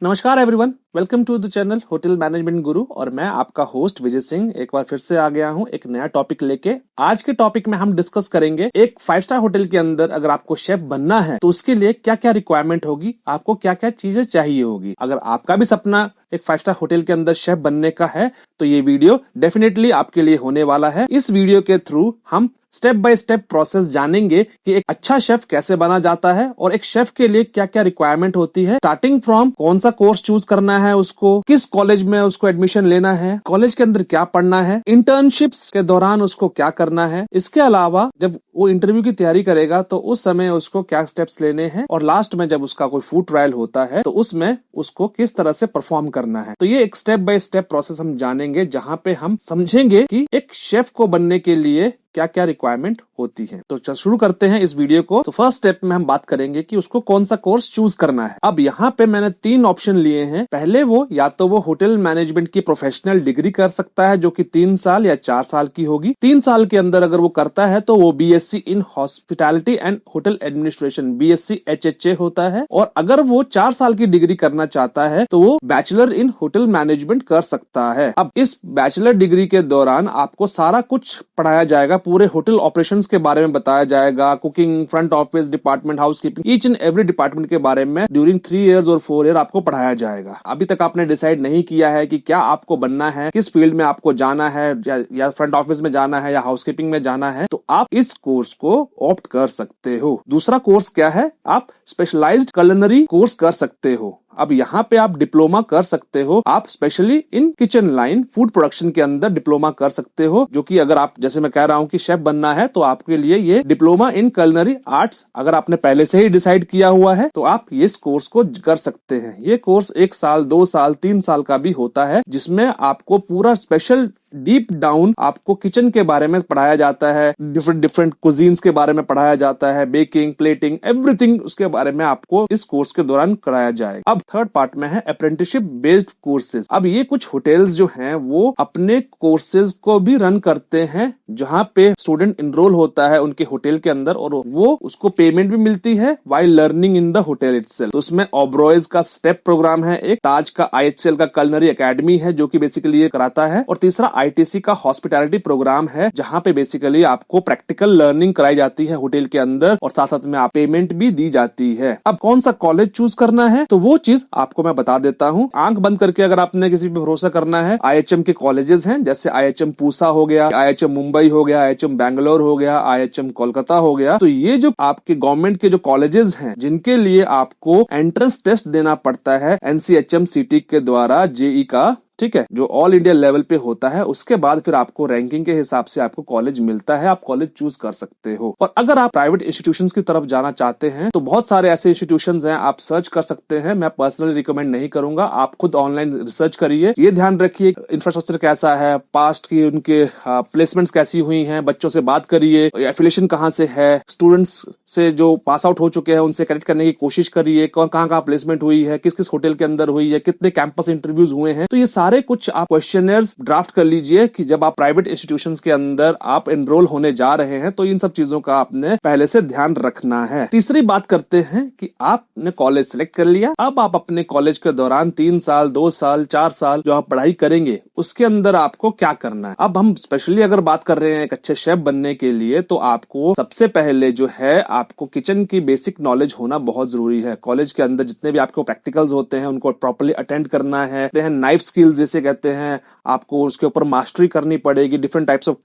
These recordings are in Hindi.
नमस्कार everyone, welcome to the channel hotel management guru और मैं आपका होस्ट विजय सिंह एक बार फिर से आ गया हूं एक नया टॉपिक लेके। आज के टॉपिक में हम डिस्कस करेंगे एक 5 स्टार होटल के अंदर अगर आपको शेफ बनना है तो उसके लिए क्या क्या रिक्वायरमेंट होगी, आपको क्या क्या चीजें चाहिए होगी। अगर आपका भी सपना एक 5 स्टार होटल के अंदर शेफ बनने का है तो ये वीडियो डेफिनेटली आपके लिए होने वाला है। इस वीडियो के थ्रू हम स्टेप बाय स्टेप प्रोसेस जानेंगे कि एक अच्छा शेफ कैसे बना जाता है और एक शेफ के लिए क्या क्या रिक्वायरमेंट होती है, स्टार्टिंग फ्रॉम कौन सा कोर्स चूज करना है उसको, किस कॉलेज में उसको एडमिशन लेना है, कॉलेज के अंदर क्या पढ़ना है, इंटर्नशिप्स के दौरान उसको क्या करना है, इसके अलावा जब वो इंटरव्यू की तैयारी करेगा तो उस समय उसको क्या स्टेप्स लेने हैं और लास्ट में जब उसका कोई फूड ट्रायल होता है तो उसमें उसको किस तरह से परफॉर्म करना है। तो ये एक स्टेप बाय स्टेप प्रोसेस हम जानेंगे जहाँ पे हम समझेंगे कि एक शेफ को बनने के लिए क्या क्या रिक्वायरमेंट होती है। तो शुरू करते हैं इस वीडियो को। तो फर्स्ट स्टेप में हम बात करेंगे कि उसको कौन सा कोर्स चूज करना है। अब यहाँ पे मैंने 3 ऑप्शन लिए हैं। पहले वो या तो वो होटल मैनेजमेंट की प्रोफेशनल डिग्री कर सकता है जो कि 3 साल या 4 साल की होगी। 3 साल के अंदर अगर वो करता है तो वो BSc in hospitality and hotel administration BSc HHA होता है। और अगर वो 4 साल की डिग्री करना चाहता है तो वो बैचलर इन होटल मैनेजमेंट कर सकता है। अब इस बैचलर डिग्री के दौरान आपको सारा कुछ पढ़ाया जाएगा, पूरे होटल ऑपरेशंस के बारे में बताया जाएगा, cooking, front office department, housekeeping, each and every department के बारे में ड्यूरिंग 3 इयर्स और 4 ईयर आपको पढ़ाया जाएगा। अभी तक आपने डिसाइड नहीं किया है कि क्या आपको बनना है, किस फील्ड में आपको जाना है, या फ्रंट ऑफिस में जाना है या हाउसकीपिंग में जाना है, तो आप इस कोर्स को ऑप्ट कर सकते हो। दूसरा कोर्स क्या है, आप स्पेशलाइज्ड कुलिनरी कोर्स कर सकते हो। अब यहाँ पे आप डिप्लोमा कर सकते हो, आप specially in kitchen line food production के अंदर डिप्लोमा कर सकते हो, जो कि अगर आप, जैसे मैं कह रहा हूँ कि शेफ बनना है तो आपके लिए ये डिप्लोमा इन कुलिनरी आर्ट्स अगर आपने पहले से ही डिसाइड किया हुआ है तो आप इस कोर्स को कर सकते हैं। ये कोर्स 1 साल, 2 साल, 3 साल का भी होता है जिसमें आपको पूरा स्पेशल डीप डाउन आपको किचन के बारे में पढ़ाया जाता है, डिफरेंट कुजीन्स के बारे में पढ़ाया जाता है, बेकिंग, प्लेटिंग, एवरीथिंग उसके बारे में आपको इस कोर्स के दौरान कराया जाएगा। अब थर्ड पार्ट में है अप्रेंटिसशिप बेस्ड कोर्सेज। अब ये कुछ होटल्स जो हैं वो अपने कोर्सेज को भी रन करते हैं जहाँ पे स्टूडेंट इनरोल होता है उनके होटल के अंदर और वो उसको पेमेंट भी मिलती है while learning in the hotel itself. तो उसमें ओबरॉयज का स्टेप प्रोग्राम है, एक ताज का IHL का कुलिनरी एकेडमी है जो कि बेसिकली ये कराता है, और तीसरा ITC का हॉस्पिटैलिटी प्रोग्राम है जहाँ पे बेसिकली आपको प्रैक्टिकल लर्निंग कराई जाती है होटल के अंदर और साथ साथ में आप पेमेंट भी दी जाती है। अब कौन सा कॉलेज चूज करना है तो वो चीज आपको मैं बता देता हूँ। आंख बंद करके अगर आपने किसी पे भरोसा करना है, IHM के कॉलेजेस हैं जैसे IHM पूसा हो गया, IHM मुंबई हो गया, IHM बैंगलोर हो गया, IHM कोलकाता हो गया। तो ये जो आपके गवर्नमेंट के जो कॉलेजेस हैं जिनके लिए आपको एंट्रेंस टेस्ट देना पड़ता है NCHM CT के द्वारा, JE का, ठीक है, जो ऑल इंडिया लेवल पे होता है, उसके बाद फिर आपको रैंकिंग के हिसाब से आपको कॉलेज मिलता है, आप कॉलेज चूज कर सकते हो। और अगर आप प्राइवेट इंस्टीट्यूशंस की तरफ जाना चाहते हैं तो बहुत सारे ऐसे इंस्टीट्यूशंस हैं, आप सर्च कर सकते हैं। मैं पर्सनली रिकमेंड नहीं करूंगा, आप खुद ऑनलाइन रिसर्च करिए। ये ध्यान रखिए इंफ्रास्ट्रक्चर कैसा है, पास्ट की उनके प्लेसमेंट्स कैसी हुई हैं, बच्चों से बात करिए, एफिलिएशन कहाँ से है, स्टूडेंट्स से जो पास आउट हो चुके हैं उनसे कनेक्ट करने की कोशिश करिए, कहाँ कहाँ प्लेसमेंट हुई है, किस किस होटल के अंदर हुई है, कितने कैंपस इंटरव्यूज हुए हैं। तो ये सारे कुछ आप क्वेश्चनर्स ड्राफ्ट कर लीजिए कि जब आप प्राइवेट इंस्टीट्यूशंस के अंदर आप एनरोल होने जा रहे हैं तो इन सब चीजों का आपने पहले से ध्यान रखना है। तीसरी बात करते हैं कि आपने कॉलेज सिलेक्ट कर लिया, अब आप अपने कॉलेज के दौरान 3 साल, 2 साल, 4 साल जो आप पढ़ाई करेंगे उसके अंदर आपको क्या करना है। अब हम स्पेशली अगर बात कर रहे हैं एक अच्छे शेफ बनने के लिए तो आपको सबसे पहले जो है आपको किचन की बेसिक नॉलेज होना बहुत जरूरी है। कॉलेज के अंदर जितने भी आपको प्रैक्टिकल्स होते हैं उनको प्रॉपर्ली अटेंड करना है। नाइफ स्किल्स जैसे कहते हैं, आपको उसके ऊपर मास्टरी करनी पड़ेगी। डिफरेंट टाइप्स ऑफ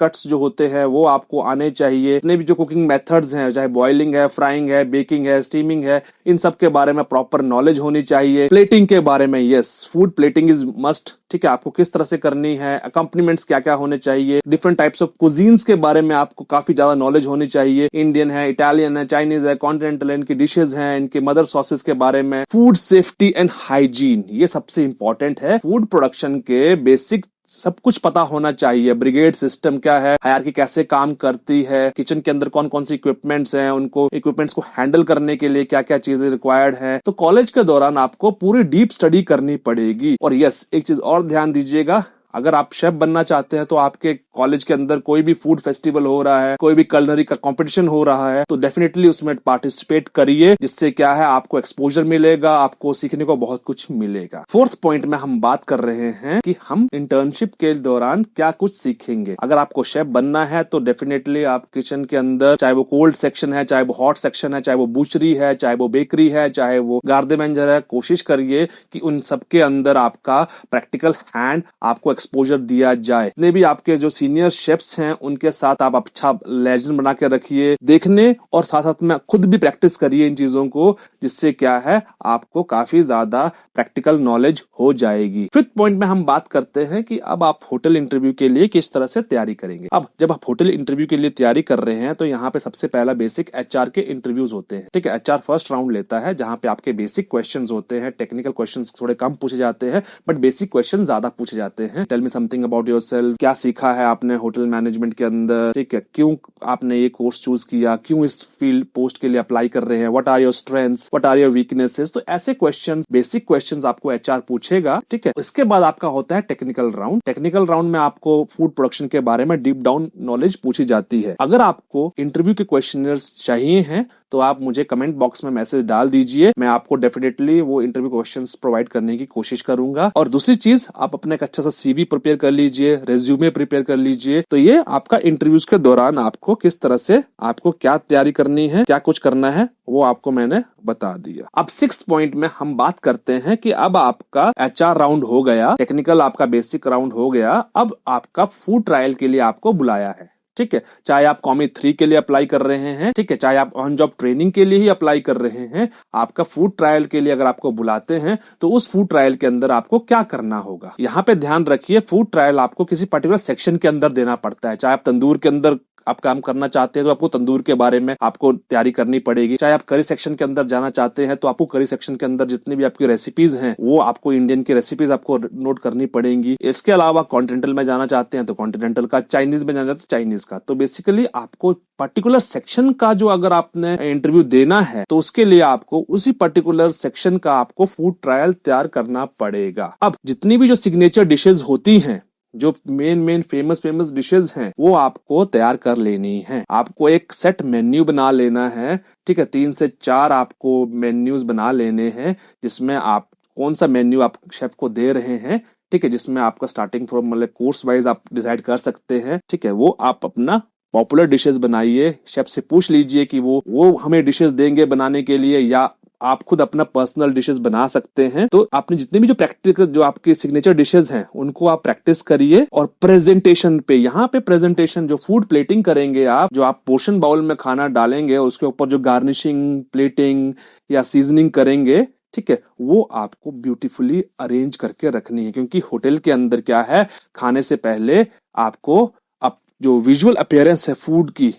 कट्स जो होते हैं वो आपको आने चाहिए। जितने भी जो कुकिंग मेथड्स हैं, चाहे बॉइलिंग है, फ्राइंग है, बेकिंग है, स्टीमिंग है, इन सब के बारे में प्रॉपर नॉलेज होनी चाहिए। प्लेटिंग के बारे में, yes, food plating is must, ठीक है, आपको किस तरह से करनी है, अकम्पनीमेंट्स क्या क्या होने चाहिए, डिफरेंट टाइप्स ऑफ कुजीन्स के बारे में आपको काफी ज्यादा नॉलेज होनी चाहिए। इंडियन है, इटालियन है, चाइनीज है, कॉन्टिनेंटल है, इनकी डिशेज हैं, इनके मदर सॉसेस के बारे में, फूड सेफ्टी एंड हाइजीन, ये सबसे इंपॉर्टेंट है। फूड प्रोडक्शन के बेसिक सब कुछ पता होना चाहिए। ब्रिगेड सिस्टम क्या है, हायरार्की कैसे काम करती है, किचन के अंदर कौन कौन सी इक्विपमेंट्स हैं, उनको इक्विपमेंट्स को हैंडल करने के लिए क्या क्या चीजें रिक्वायर्ड है। तो कॉलेज के दौरान आपको पूरी डीप स्टडी करनी पड़ेगी। और यस, एक चीज और ध्यान दीजिएगा, अगर आप शेफ बनना चाहते हैं तो आपके कॉलेज के अंदर कोई भी फूड फेस्टिवल हो रहा है, कोई भी culinary का कंपटीशन हो रहा है, तो डेफिनेटली उसमें पार्टिसिपेट करिए, जिससे क्या है आपको एक्सपोजर मिलेगा, आपको सीखने को बहुत कुछ मिलेगा। फोर्थ पॉइंट में हम बात कर रहे हैं कि हम इंटर्नशिप के दौरान क्या कुछ सीखेंगे। अगर आपको शेफ बनना है तो डेफिनेटली आप किचन के अंदर, चाहे वो कोल्ड सेक्शन है, चाहे वो हॉट सेक्शन है, चाहे वो बूचरी है, चाहे वो बेकरी है, चाहे वो गार्डे मैनेजर है, कोशिश करिए कि उन सबके अंदर आपका प्रैक्टिकल हैंड आपको एक्सपोजर दिया जाए। जितने भी आपके जो सीनियर शेफ्स हैं उनके साथ आप अच्छा लेजेंड बना के रखिए, देखने और साथ साथ में खुद भी प्रैक्टिस करिए इन चीजों को, जिससे क्या है आपको काफी ज्यादा प्रैक्टिकल नॉलेज हो जाएगी। फिफ्थ पॉइंट में हम बात करते हैं कि अब आप होटल इंटरव्यू के लिए किस तरह से तैयारी करेंगे। अब जब आप होटल इंटरव्यू के लिए तैयारी कर रहे हैं तो यहाँ पे सबसे पहला बेसिक एचआर के इंटरव्यूज होते हैं, ठीक है। एचआर फर्स्ट राउंड लेता है जहां पे आपके बेसिक क्वेश्चंस होते हैं, टेक्निकल क्वेश्चंस थोड़े कम पूछे जाते हैं बट बेसिक क्वेश्चन ज्यादा पूछे जाते हैं। Tell me something about yourself, क्या सीखा है आपने होटल मैनेजमेंट के अंदर, ठीक है, क्यों आपने ये कोर्स चूज किया, क्यों इस फील्ड पोस्ट के लिए अप्लाई कर रहे हैं, what are your strengths, what are your weaknesses. तो ऐसे क्वेश्चंस, बेसिक क्वेश्चंस आपको एचआर पूछेगा, ठीक है। इसके बाद आपका होता है टेक्निकल राउंड। टेक्निकल राउंड में आपको फूड प्रोडक्शन के बारे में डीप डाउन नॉलेज पूछी जाती है। अगर आपको इंटरव्यू के क्वेश्चनर्स चाहिए हैं तो आप मुझे कमेंट बॉक्स में मैसेज डाल दीजिए, मैं आपको डेफिनेटली वो इंटरव्यू क्वेश्चंस प्रोवाइड करने की कोशिश करूंगा। और दूसरी चीज, आप अपना एक अच्छा सा सीवी प्रिपेयर कर लीजिए, रेज्यूमे प्रिपेयर कर लीजिए। तो ये आपका इंटरव्यूज के दौरान आपको किस तरह से, आपको क्या तैयारी करनी है, क्या कुछ करना है, वो आपको मैंने बता दिया। अब सिक्स्थ पॉइंट में हम बात करते हैं कि अब आपका एचआर राउंड हो गया, टेक्निकल आपका बेसिक राउंड हो गया, अब आपका फूड ट्रायल के लिए आपको बुलाया है, ठीक है। चाहे आप कॉमी 3 के लिए अप्लाई कर रहे हैं, ठीक है, चाहे आप ऑन जॉब ट्रेनिंग के लिए ही अप्लाई कर रहे हैं, आपका फूड ट्रायल के लिए अगर आपको बुलाते हैं तो उस फूड ट्रायल के अंदर आपको क्या करना होगा। यहाँ पे ध्यान रखिए, फूड ट्रायल आपको किसी पर्टिकुलर सेक्शन के अंदर देना पड़ता है। चाहे आप तंदूर के अंदर आप काम करना चाहते हैं तो आपको तंदूर के बारे में आपको तैयारी करनी पड़ेगी। चाहे आप करी सेक्शन के अंदर जाना चाहते हैं तो आपको करी सेक्शन के अंदर जितनी भी आपकी रेसिपीज हैं वो आपको इंडियन की रेसिपीज आपको नोट करनी पड़ेंगी। इसके अलावा कॉन्टिनेंटल में जाना चाहते हैं तो कॉन्टिनेंटल का, चाइनीज में जाना चाहते हैं तो चाइनीज का। तो बेसिकली आपको पर्टिकुलर सेक्शन का जो अगर आपने इंटरव्यू देना है तो उसके लिए आपको उसी पर्टिकुलर सेक्शन का आपको फूड ट्रायल तैयार करना पड़ेगा। अब जितनी भी जो सिग्नेचर डिशेज होती हैं, जो मेन फेमस डिशेस हैं, वो आपको तैयार कर लेनी है। आपको एक सेट मेन्यू बना लेना है, ठीक है। 3 से 4 आपको मेन्यूज बना लेने हैं, जिसमें आप कौन सा मेन्यू आप शेफ को दे रहे हैं, ठीक है, जिसमें आपका स्टार्टिंग फ्रॉम मतलब कोर्स वाइज आप डिसाइड कर सकते हैं, ठीक है। वो आप अपना पॉपुलर डिशेस बनाइए, शेफ से पूछ लीजिए कि वो हमें डिशेस देंगे बनाने के लिए या आप खुद अपना पर्सनल डिशेस बना सकते हैं। तो आपने जितने भी जो प्रैक्टिकल जो आपके सिग्नेचर डिशेस हैं उनको आप प्रैक्टिस करिए। और प्रेजेंटेशन पे, यहाँ पे प्रेजेंटेशन जो फूड प्लेटिंग करेंगे आप, जो आप पोर्शन बाउल में खाना डालेंगे उसके ऊपर जो गार्निशिंग, प्लेटिंग या सीजनिंग करेंगे, ठीक है, वो आपको ब्यूटीफुली अरेंज करके रखनी है। क्योंकि होटल के अंदर क्या है, खाने से पहले आपको अब जो विजुअल अपीयरेंस है फूड की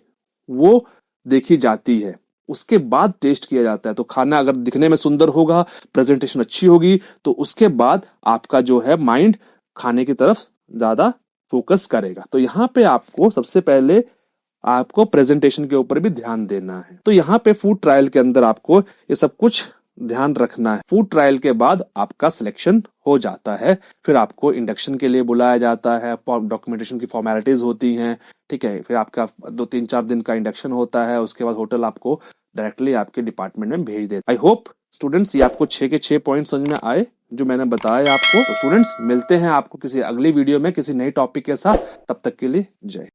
वो देखी जाती है, उसके बाद टेस्ट किया जाता है। तो खाना अगर दिखने में सुंदर होगा, प्रेजेंटेशन अच्छी होगी, तो उसके बाद आपका जो है माइंड खाने की तरफ ज्यादा फोकस करेगा। तो यहाँ पे आपको सबसे पहले आपको प्रेजेंटेशन के ऊपर भी ध्यान देना है। तो यहाँ पे फूड ट्रायल के अंदर आपको ये सब कुछ ध्यान रखना है। फूड ट्रायल के बाद आपका सिलेक्शन हो जाता है, फिर आपको इंडक्शन के लिए बुलाया जाता है, डॉक्यूमेंटेशन की फॉर्मेलिटीज होती हैं, ठीक है। फिर आपका 2-3-4 दिन का इंडक्शन होता है, उसके बाद होटल आपको डायरेक्टली आपके डिपार्टमेंट में भेज देता है। आई होप स्टूडेंट्स ये आपको 6 के 6 पॉइंट समझ में आए जो मैंने बताया आपको। तो स्टूडेंट्स मिलते हैं आपको किसी अगली वीडियो में किसी नई टॉपिक के साथ, तब तक के लिए जय।